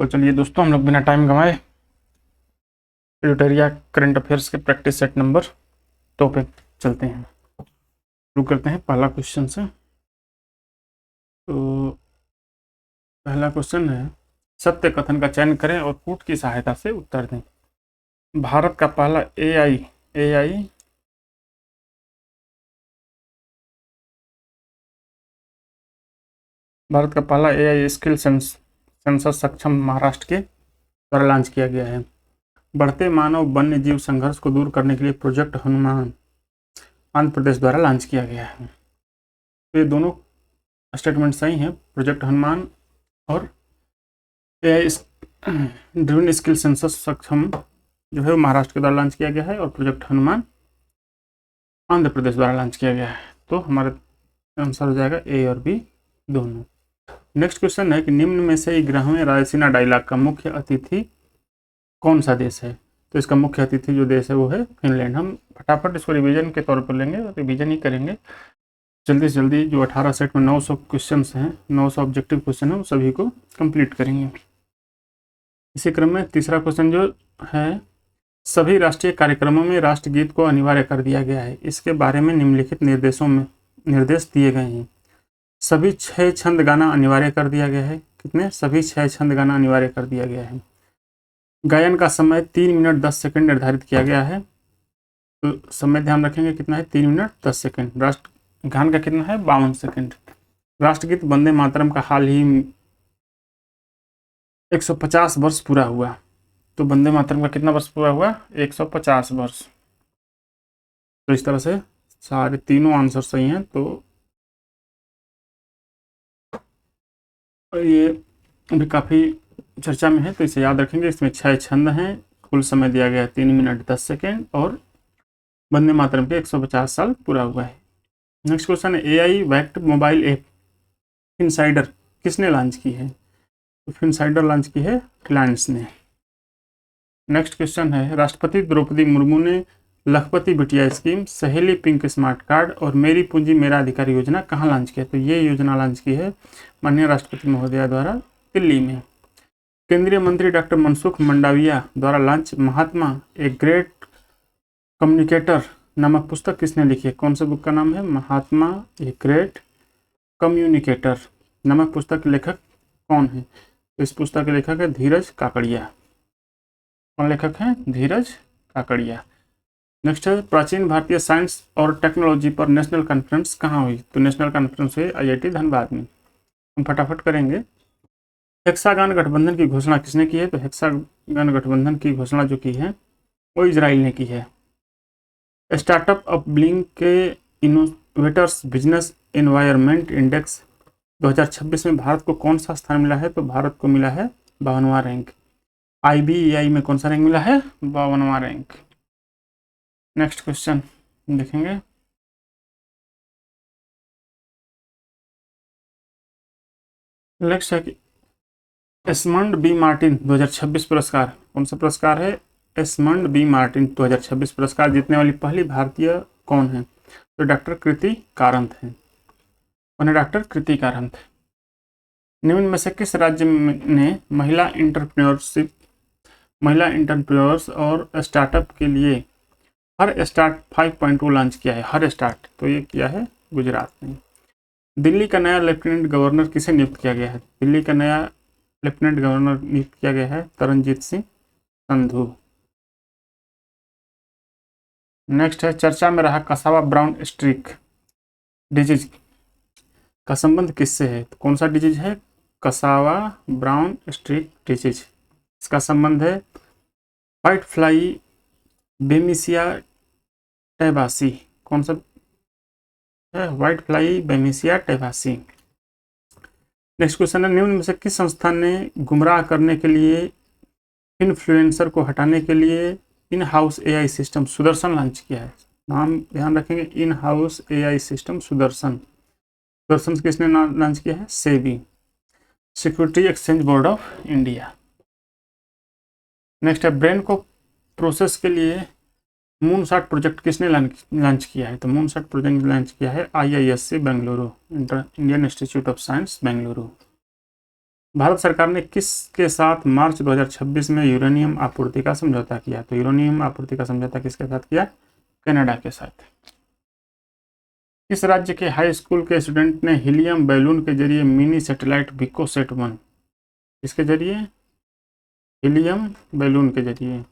तो चलिए दोस्तों, हम लोग बिना टाइम गंवाए ट्यूटोरिया करंट अफेयर्स के प्रैक्टिस सेट नंबर 2 पे चलते हैं। शुरू करते हैं पहला क्वेश्चन से। तो पहला क्वेश्चन है, सत्य कथन का चयन करें और कूट की सहायता से उत्तर दें। भारत का पहला एआई भारत का पहला एआई स्किल सेंसर सक्षम महाराष्ट्र के द्वारा लॉन्च किया गया है। बढ़ते मानव वन्य जीव संघर्ष को दूर करने के लिए प्रोजेक्ट हनुमान आंध्र प्रदेश द्वारा लॉन्च किया गया है। तो ये दोनों स्टेटमेंट सही हैं। प्रोजेक्ट हनुमान और एआई ड्रिवन स्किल सेंसर सक्षम जो है वो महाराष्ट्र के द्वारा लॉन्च किया गया है और प्रोजेक्ट हनुमान आंध्र प्रदेश द्वारा लॉन्च किया गया है। तो हमारा आंसर हो जाएगा ए और बी दोनों। नेक्स्ट क्वेश्चन है कि निम्न में से 11वें रायसीना डायलॉग का मुख्य अतिथि कौन सा देश है। तो इसका मुख्य अतिथि जो देश है वो है फिनलैंड। हम फटाफट इसको रिवीजन के तौर पर लेंगे, रिवीजन ही करेंगे जल्दी से जल्दी। जो 18 सेट में 900 क्वेश्चन हैं, 900 ऑब्जेक्टिव क्वेश्चन हैं, वो सभी को कंप्लीट करेंगे। इसी क्रम में तीसरा क्वेश्चन जो है, सभी राष्ट्रीय कार्यक्रमों में राष्ट्रगीत को अनिवार्य कर दिया गया है, इसके बारे में निम्नलिखित निर्देश दिए गए हैं। सभी 6 छंद गाना अनिवार्य कर दिया गया है। कितने? सभी 6 छंद गाना अनिवार्य कर दिया गया है। गायन का समय 3 मिनट 10 सेकंड निर्धारित किया गया है। तो समय ध्यान रखेंगे कितना है, 3 मिनट 10 सेकंड। राष्ट्रगान का कितना है, 52 सेकंड। राष्ट्रगीत वंदे मातरम का हाल ही 150 वर्ष पूरा हुआ। तो वंदे मातरम का कितना वर्ष पूरा हुआ, 150 वर्ष। तो इस तरह से सारे तीनों आंसर सही हैं। तो ये भी काफ़ी चर्चा में है, तो इसे याद रखेंगे। इसमें 6 छंद हैं, कुल समय दिया गया है 3 मिनट 10 सेकेंड और वंदे मातरम के 150 साल पूरा हुआ है। नेक्स्ट क्वेश्चन है, एआई बैक्ड मोबाइल ऐप फिनसाइडर किसने लॉन्च की है। तो फिनसाइडर लॉन्च की है रिलायंस ने। नेक्स्ट क्वेश्चन है, राष्ट्रपति द्रौपदी मुर्मू ने लखपति बिटिया स्कीम, सहेली पिंक स्मार्ट कार्ड और मेरी पूंजी मेरा अधिकार योजना कहाँ लॉन्च किया। तो ये योजना लॉन्च की है माननीय राष्ट्रपति महोदया द्वारा दिल्ली में। केंद्रीय मंत्री डॉक्टर मनसुख मंडाविया द्वारा launch Mahatma a great communicator नामक पुस्तक किसने लिखी है। कौन सा बुक का नाम है, महात्मा ए ग्रेट कम्युनिकेटर नामक पुस्तक के लेखक कौन है। तो इस पुस्तक के लेखक है धीरज काकड़िया। कौन लेखक हैं, धीरज काकड़िया। नेक्स्ट है, प्राचीन भारतीय साइंस और टेक्नोलॉजी पर नेशनल कॉन्फ्रेंस कहाँ हुई। तो नेशनल कॉन्फ्रेंस हुई आईआईटी धनबाद में। हम फटाफट करेंगे। हेक्सागन गठबंधन की घोषणा किसने की है। तो हेक्सागन गठबंधन की घोषणा जो की है वो इजराइल ने की है। स्टार्टअप ऑफ ब्लिंक के इनोवेटर्स बिजनेस एनवायरनमेंट इंडेक्स 2026 में भारत को कौन सा स्थान मिला है। तो भारत को मिला है 52वां रैंक। IBEI में कौन सा रैंक मिला है, 52वां रैंक। नेक्स्ट क्वेश्चन देखेंगे। नेक्स्ट है कि एस्मंड बी मार्टिन 2026 पुरस्कार, कौन सा पुरस्कार है, एस्मंड बी मार्टिन 2026 पुरस्कार जीतने वाली पहली भारतीय कौन है। तो डॉक्टर कृति कारंत हैं। कौन है, डॉक्टर कृति कारंत। निम्न में से किस राज्य ने महिला इंटरप्रेन्योर्स और स्टार्टअप के लिए हर स्टार्ट 5.0 लॉन्च किया है। हर स्टार्ट, तो ये किया है गुजरात ने। दिल्ली का नया लेफ्टिनेंट गवर्नर किसे नियुक्त किया गया है। दिल्ली का नया लेफ्टिनेंट गवर्नर नियुक्त किया गया है तरनजीत सिंह संधू। नेक्स्ट है, चर्चा में रहा कसावा ब्राउन स्ट्रीक डिजीज का संबंध किससे है। तो कौन सा डिजीज है, कसावा ब्राउन स्ट्रीक डिजीज। इसका संबंध है व्हाइट फ्लाई बेमिसिया टैबासी। कौन सा है, white fly Bemisia टैबासी। Next question है, निम्न में से किस संस्थान ने गुमराह करने के लिए इन्फ्लुएंसर को हटाने के लिए in house AI system Sudarshan launch किया है। नाम ध्यान रखेंगे, in house AI system Sudarshan. Sudarshan किसने लॉन्च किया है, SEBI, security exchange board of India. Next है, ब्रेन को प्रोसेस के लिए मूनशॉट प्रोजेक्ट किसने लॉन्च किया है। तो मूनशॉट प्रोजेक्ट लॉन्च किया है IISc Bengaluru, Indian institute of science Bengaluru. Bharat सरकार ने किसके साथ मार्च 2026 में यूरेनियम आपूर्ति का समझौता किया? तो यूरेनियम आपूर्ति का समझौता किसके साथ किया? कनाडा के साथ। किस राज्य के हाई स्कूल के स्टूडेंट ने हीलियम बैलून के जरिए मिनी सैटेलाइट विकोसेट 1, इसके जरिए हीलियम बैलून के जरिए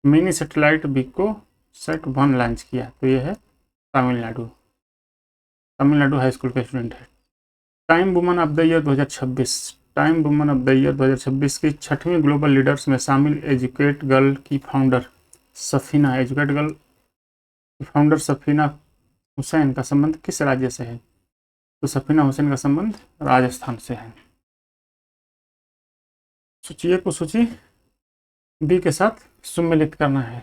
मिनी सैटेलाइट विकोसेट 1 लॉन्च किया? तो ये है तमिलनाडु। तमिलनाडु हाई स्कूल के स्टूडेंट है। Time woman of the year 2026, time woman of the year 2026 की 6वीं ग्लोबल लीडर्स में शामिल एजुकेट गर्ल की फाउंडर सफीना, एजुकेट गर्ल की फाउंडर सफीना हुसैन का संबंध किस राज्य से है? तो सफीना हुसैन का संबंध राजस्थान से है। सूची ए को सूची बी के साथ सुमेलित करना है।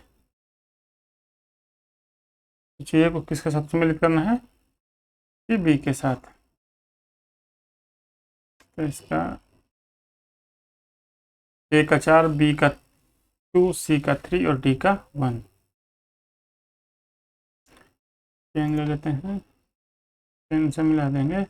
सूची ए को किसके साथ सुमेलित करना है? बी के साथ। तो इसका ए का 4, बी का 2, सी का 3 और डी का 1 पेन ले लेते हैं, पेन से मिला देंगे।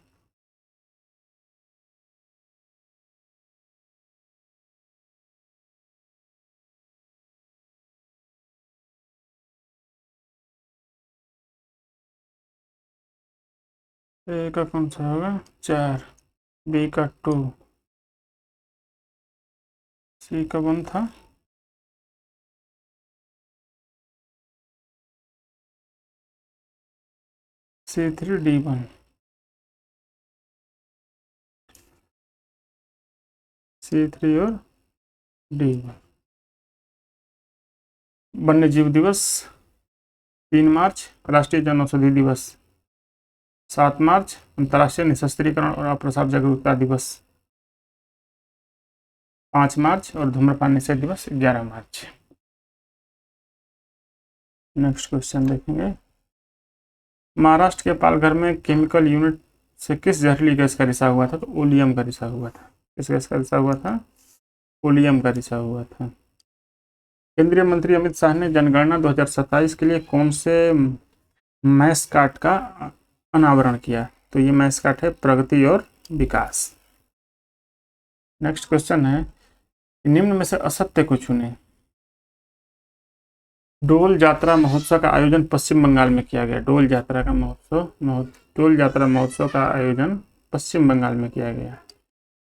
ए का कौन सा होगा? 4, बी का 2, सी का 1 था, C3 D1, C3 और D1। वन्य जीव दिवस 3 मार्च, राष्ट्रीय जनौषधि दिवस 7 मार्च, अंतर्राष्ट्रीय निशस्त्रीकरण और अप्रसार जागरूकता दिवस 5 मार्च और धूम्रपान निषेध दिवस 11 मार्च। नेक्स्ट क्वेश्चन देखेंगे। महाराष्ट्र के पालघर में केमिकल यूनिट से किस जहरीली गैस का रिसाव हुआ था? तो ओलियम का रिसाव हुआ था। किस गैस का रिसाव हुआ था? ओलियम का रिसाव हुआ था। केंद्रीय मंत्री अमित शाह ने जनगणना 2027 के लिए कौन से मैस्काट का अनावरण किया? तो ये मैस्काट है प्रगति और विकास। नेक्स्ट क्वेश्चन है, निम्न में से असत्य को चुने। डोल यात्रा महोत्सव का आयोजन पश्चिम बंगाल में किया गया। डोल यात्रा महोत्सव का आयोजन पश्चिम बंगाल में किया गया।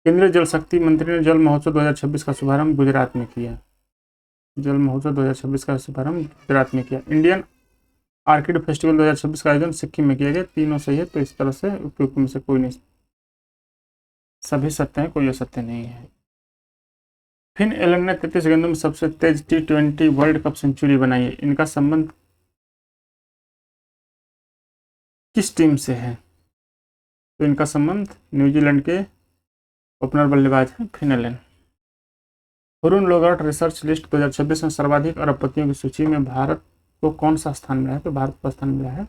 केंद्रीय जल शक्ति मंत्री ने जल महोत्सव 2026 का शुभारंभ गुजरात में किया। जल महोत्सव 2026 का शुभारंभ गुजरात में किया। इंडियन आर्किड फेस्टिवल 2026 का आयोजन सिक्किम में किया गया। तीनों सही है, तो इस तरह से उपयुक्त में से कोई नहीं, सभी सत्य है, कोई असत्य नहीं है। फिन एलन ने 33 गेंदों में सबसे तेज T20 वर्ल्ड कप सेंचुरी बनाई है। इनका संबंध किस टीम से है? तो इनका संबंध न्यूजीलैंड के ओपनर बल्लेबाज हैं फिन एलन। हुरुन लोगार्ट रिसर्च लिस्ट 2026 में सर्वाधिक अरबपतियों की सूची में भारत को कौन सा स्थान मिला है? तो भारत को स्थान मिला है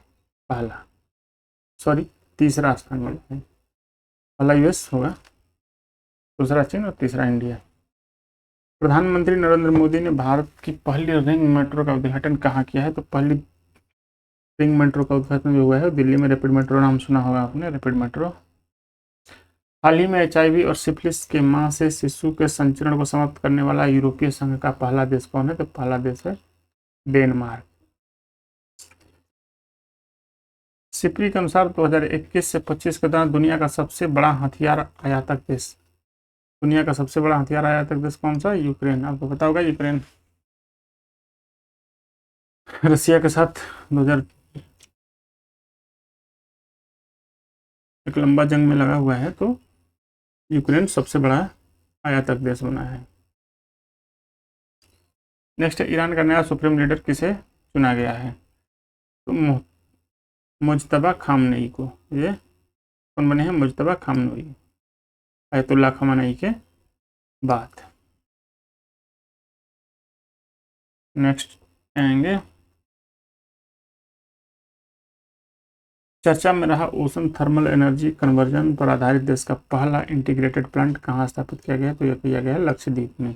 तीसरा स्थान मिला है। पहला यूएस होगा, दूसरा चीन और तीसरा इंडिया। प्रधानमंत्री नरेंद्र मोदी ने भारत की पहली रिंग मेट्रो का उद्घाटन कहाँ किया है? तो पहली रिंग मेट्रो का उद्घाटन जो हुआ है दिल्ली में। रैपिड मेट्रो नाम सुना होगा आपने, रैपिड मेट्रो। हाल ही में HIV और सिफिलिस के मां से शिशु के संचरण को समाप्त करने वाला यूरोपीय संघ का पहला देश कौन है? तो पहला देश है डेनमार्क। सिप्री के अनुसार 2021 से 25 के दौरान दुनिया का सबसे बड़ा हथियार आयातक देश, दुनिया का सबसे बड़ा हथियार आयातक देश कौन सा? यूक्रेन। आपको पता होगा यूक्रेन रसिया के साथ 2000 एक लंबा जंग में लगा हुआ है, तो यूक्रेन सबसे बड़ा आयातक देश बना है। नेक्स्ट है, ईरान का नया सुप्रीम लीडर किसे चुना गया है? तो मुज्तबा खामनेई को। ये कौन बने हैं? मुज्तबा खामनेई, आयतुल्लाह खamenei के बाद। नेक्स्ट आएंगे, चर्चा में रहा ओशन थर्मल एनर्जी कन्वर्जन पर आधारित देश का पहला इंटीग्रेटेड प्लांट कहाँ स्थापित किया गया? तो यह किया गया है लक्षद्वीप में।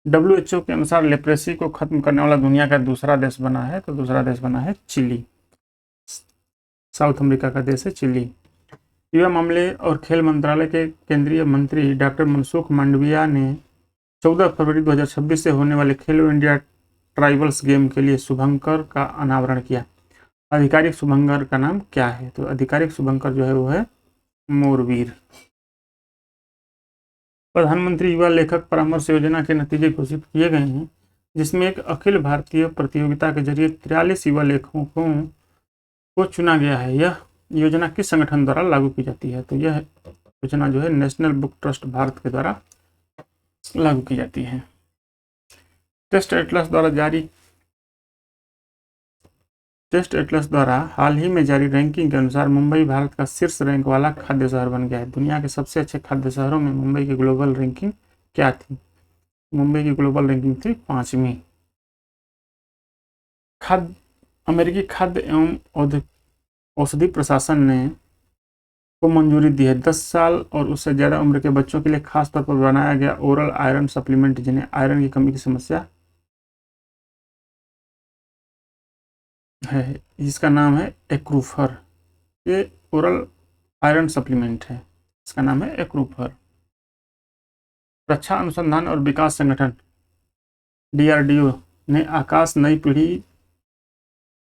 WHO के अनुसार लेप्रेसी को खत्म करने वाला दुनिया का दूसरा देश बना है, तो दूसरा देश बना है चिली। साउथ अमेरिका का देश है चिली। युवा मामले और खेल मंत्रालय के केंद्रीय मंत्री डॉक्टर मनसुख मांडविया ने 14 फरवरी 2026 से होने वाले खेलो इंडिया ट्राइबल्स गेम के लिए शुभंकर का अनावरण किया। आधिकारिक शुभंकर का नाम क्या है? तो आधिकारिक शुभंकर जो है वो है मोरवीर। प्रधानमंत्री युवा लेखक परामर्श योजना के नतीजे घोषित किए गए हैं, जिसमें एक अखिल भारतीय प्रतियोगिता के जरिए 43 युवा लेखकों को चुना गया है। यह योजना किस संगठन द्वारा लागू की जाती है? तो यह योजना जो है नेशनल बुक ट्रस्ट भारत के द्वारा लागू की जाती है। टेस्ट एटलस द्वारा हाल ही में जारी रैंकिंग के अनुसार मुंबई भारत का शीर्ष रैंक वाला खाद्य शहर बन गया है। दुनिया के सबसे अच्छे खाद्य शहरों में मुंबई की ग्लोबल रैंकिंग क्या थी? मुंबई की ग्लोबल रैंकिंग थी 5वीं। अमेरिकी खाद्य एवं औषधि प्रशासन ने को मंजूरी दी है 10 साल और उससे ज़्यादा उम्र के बच्चों के लिए खास तौर पर बनाया गया ओरल आयरन सप्लीमेंट, जिन्हें आयरन की कमी की समस्या है, जिसका नाम है एक्रूफर। ये ओरल आयरन सप्लीमेंट है, इसका नाम है एक्रूफर। रक्षा अनुसंधान और विकास संगठन DRDO ने आकाश नई पीढ़ी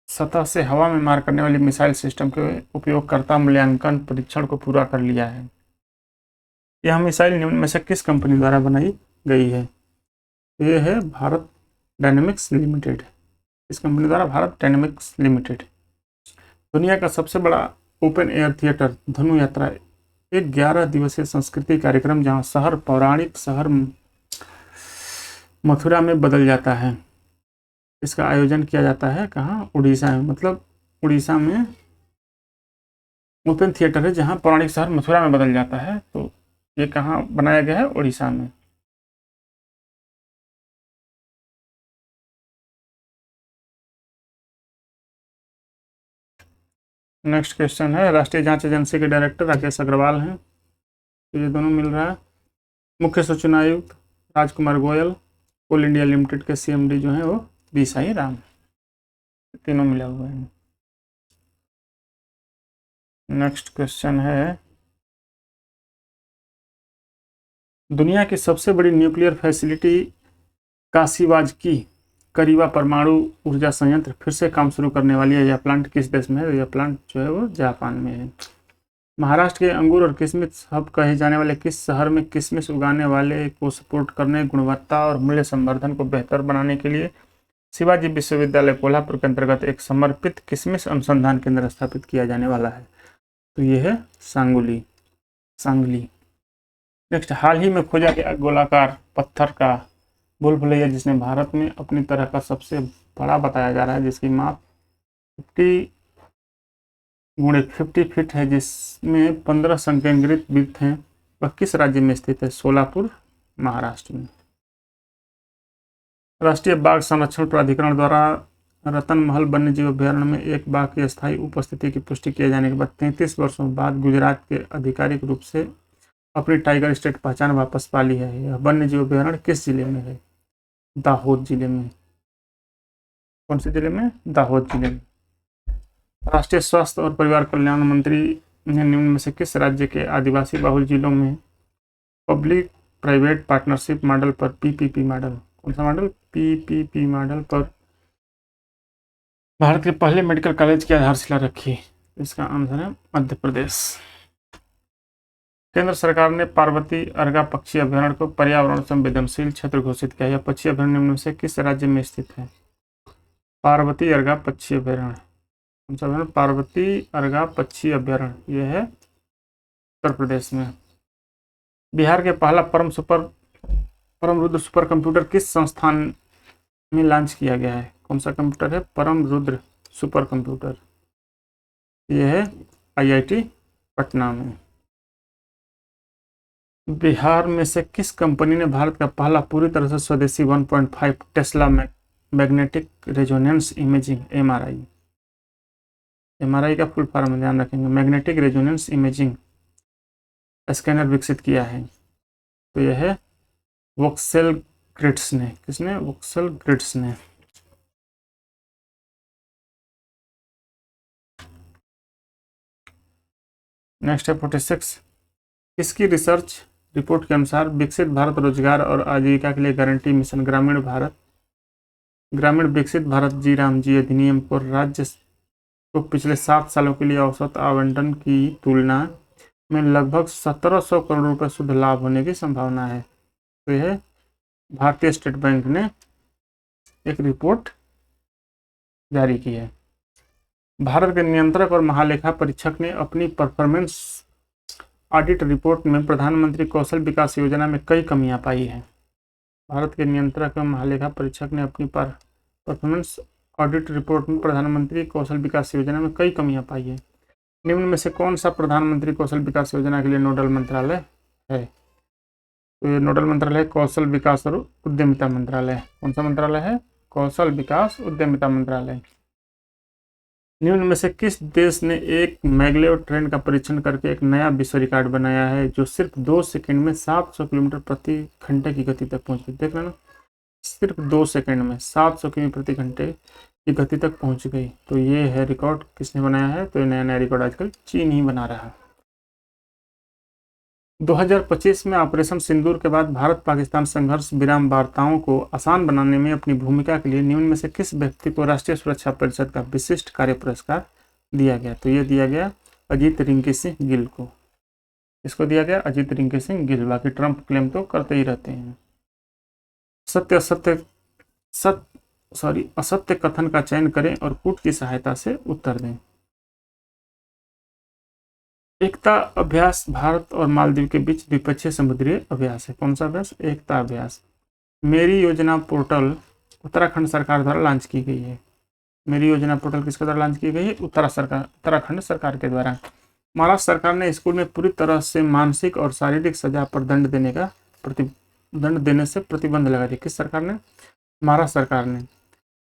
सतह से हवा में मार करने वाली मिसाइल सिस्टम के उपयोगकर्ता मूल्यांकन परीक्षण को पूरा कर लिया है। यह मिसाइल निम्न में से किस कंपनी द्वारा बनाई गई है? ये है भारत डायनेमिक्स लिमिटेड। इस कंपनी द्वारा भारत डायनेमिक्स लिमिटेड। दुनिया का सबसे बड़ा ओपन एयर थिएटर धनु यात्रा एक 11 दिवसीय संस्कृति कार्यक्रम जहां शहर पौराणिक शहर मथुरा में बदल जाता है। इसका आयोजन किया जाता है कहाँ? उड़ीसा में। मतलब उड़ीसा में ओपन थिएटर है जहाँ पौराणिक शहर मथुरा में बदल जाता है। तो ये कहाँ बनाया गया है? उड़ीसा में। नेक्स्ट क्वेश्चन है, राष्ट्रीय जांच एजेंसी के डायरेक्टर राकेश अग्रवाल हैं, तो ये दोनों मिल रहा है। मुख्य सूचना आयुक्त राजकुमार गोयल, कोल इंडिया लिमिटेड के CMD जो है वो बी साई राम, तीनों मिला हुआ है। नेक्स्ट क्वेश्चन है, दुनिया की सबसे बड़ी न्यूक्लियर फैसिलिटी काशीवाजकी करीबा परमाणु ऊर्जा संयंत्र फिर से काम शुरू करने वाली है। यह प्लांट किस देश में है? यह प्लांट जो है वो जापान में है। महाराष्ट्र के अंगूर और किशमिश हब कहे जाने वाले किस शहर में किशमिश उगाने वाले को सपोर्ट करने, गुणवत्ता और मूल्य संवर्धन को बेहतर बनाने के लिए शिवाजी विश्वविद्यालय कोल्हापुर के अंतर्गत एक समर्पित किशमिश अनुसंधान केंद्र स्थापित किया जाने वाला है? तो ये है सांगली। नेक्स्ट, हाल ही में खोजा गया गोलाकार पत्थर का भूल भुलैया जिसने भारत में अपनी तरह का सबसे बड़ा बताया जा रहा है, जिसकी माप 50 × 50 फीट है, जिसमें 15 संकेंद्रित वृत्त हैं, वह किस राज्य में स्थित है? सोलापुर, महाराष्ट्र में। राष्ट्रीय बाघ संरक्षण प्राधिकरण द्वारा रतन महल वन्यजीव अभ्यारण्य में एक बाघ की अस्थायी उपस्थिति की पुष्टि किए जाने के बाद 33 वर्षों बाद गुजरात के आधिकारिक रूप से अपनी टाइगर स्टेट पहचान वापस पा ली है। यह वन्यजीव अभ्यारण्य किस जिले में है? दाहोद जिले में। कौन से जिले में? दाहोद जिले में। राष्ट्रीय स्वास्थ्य और परिवार कल्याण मंत्री ने निम्न में से किस राज्य के आदिवासी बहुल जिलों में पब्लिक प्राइवेट पार्टनरशिप मॉडल पर PPP मॉडल, कौन सा मॉडल? PPP मॉडल पर भारत के पहले मेडिकल कॉलेज की आधारशिला रखी? इसका आंसर है मध्य प्रदेश। केंद्र सरकार ने पार्वती अर्गा पक्षी अभ्यारण्य को पर्यावरण संवेदनशील क्षेत्र घोषित किया। यह पक्षी अभ्यारण्य निम्न में से किस राज्य में स्थित है? पार्वती अर्गा पक्षी अभ्यारण्य। कौन सा अभ्यारण्य? पार्वती अर्गा पक्षी अभ्यारण्य, यह है उत्तर प्रदेश में। बिहार के पहला परम रुद्र सुपर कंप्यूटर किस संस्थान में लॉन्च किया गया है? कौन सा कंप्यूटर है? परम रुद्र सुपर कंप्यूटर, यह है IIT पटना में। बिहार में से किस कंपनी ने भारत का पहला पूरी तरह से स्वदेशी 1.5 Tesla magnetic resonance imaging MRI का फुल फॉर्म ध्यान रखेंगे, मैग्नेटिक रेजोनेंस इमेजिंग स्कैनर विकसित किया है? तो यह है वोक्सेल ग्रिड्स ने। किसने? वोक्सेल ग्रिड्स ने। नेक्स्ट है 46, इसकी रिसर्च रिपोर्ट के अनुसार विकसित भारत रोजगार और आजीविका के लिए गारंटी मिशन ग्रामीण विकसित भारत जी राम जी अधिनियम को राज्य को पिछले 7 सालों के लिए औसत आवंटन की तुलना में लगभग 1700 करोड़ रुपए शुद्ध लाभ होने की संभावना है। तो यह भारतीय स्टेट बैंक ने एक रिपोर्ट जारी की है। भारत के नियंत्रक और महालेखा परीक्षक ने अपनी परफॉर्मेंस ऑडिट रिपोर्ट में प्रधानमंत्री कौशल विकास योजना में कई कमियां पाई हैं। भारत के नियंत्रक और महालेखा परीक्षक ने अपनी परफॉर्मेंस ऑडिट रिपोर्ट में प्रधानमंत्री कौशल विकास योजना में कई कमियां पाई है। निम्न में से कौन सा प्रधानमंत्री कौशल विकास योजना के लिए नोडल मंत्रालय है? तो ये नोडल मंत्रालय कौशल विकास और उद्यमिता मंत्रालय। कौन सा मंत्रालय है? कौशल विकास उद्यमिता मंत्रालय। निम्न में से किस देश ने एक मैगलेव ट्रेन का परीक्षण करके एक नया विश्व रिकॉर्ड बनाया है जो सिर्फ 2 सेकंड में 700 किलोमीटर प्रति घंटे की गति तक पहुंच गई? देख लेना, सिर्फ 2 सेकंड में 700 किलोमीटर प्रति घंटे की गति तक पहुंच गई। तो ये है रिकॉर्ड किसने बनाया है? तो ये नया नया रिकॉर्ड आजकल चीन ही बना रहा है। 2025 में ऑपरेशन सिंदूर के बाद भारत पाकिस्तान संघर्ष विराम वार्ताओं को आसान बनाने में अपनी भूमिका के लिए निम्न में से किस व्यक्ति को राष्ट्रीय सुरक्षा परिषद का विशिष्ट कार्य पुरस्कार दिया गया? तो ये दिया गया अजीत रिंकी सिंह गिल को। इसको दिया गया अजीत रिंकी सिंह गिल। बाकी ट्रंप क्लेम तो करते ही रहते हैं। असत्य कथन का चयन करें और कूट की सहायता से उत्तर दें। एकता अभ्यास भारत और मालदीव के बीच द्विपक्षीय समुद्री अभ्यास है। कौन सा अभ्यास? एकता अभ्यास। मेरी योजना पोर्टल उत्तराखंड सरकार द्वारा लॉन्च की गई है। मेरी योजना पोर्टल किसके द्वारा लॉन्च की गई है? उत्तराखंड सरकार के द्वारा। महाराष्ट्र सरकार ने स्कूल में पूरी तरह से मानसिक और शारीरिक सजा पर दंड देने से प्रतिबंध लगा दिया। किस सरकार ने? महाराष्ट्र सरकार ने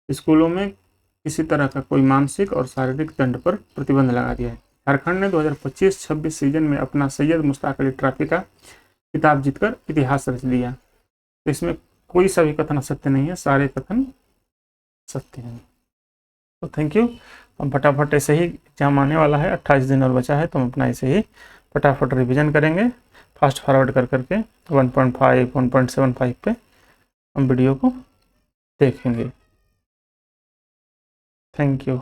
स्कूलों में किसी तरह का कोई मानसिक और शारीरिक दंड पर प्रतिबंध लगा दिया है। झारखंड ने 2025-26 सीजन में अपना सैयद मुश्ताक अली ट्रॉफी का खिताब जीतकर इतिहास रच दिया। तो इसमें कोई सा भी कथन असत्य नहीं है, सारे कथन सत्य हैं। तो थैंक यू। हम फटाफट ऐसे ही एग्जाम आने वाला है, 28 दिन और बचा है, तो हम अपना ऐसे ही फटाफट रिवीजन करेंगे फास्ट फॉरवर्ड कर करके 1.5 1.75 पे हम वीडियो को देखेंगे। Thank you.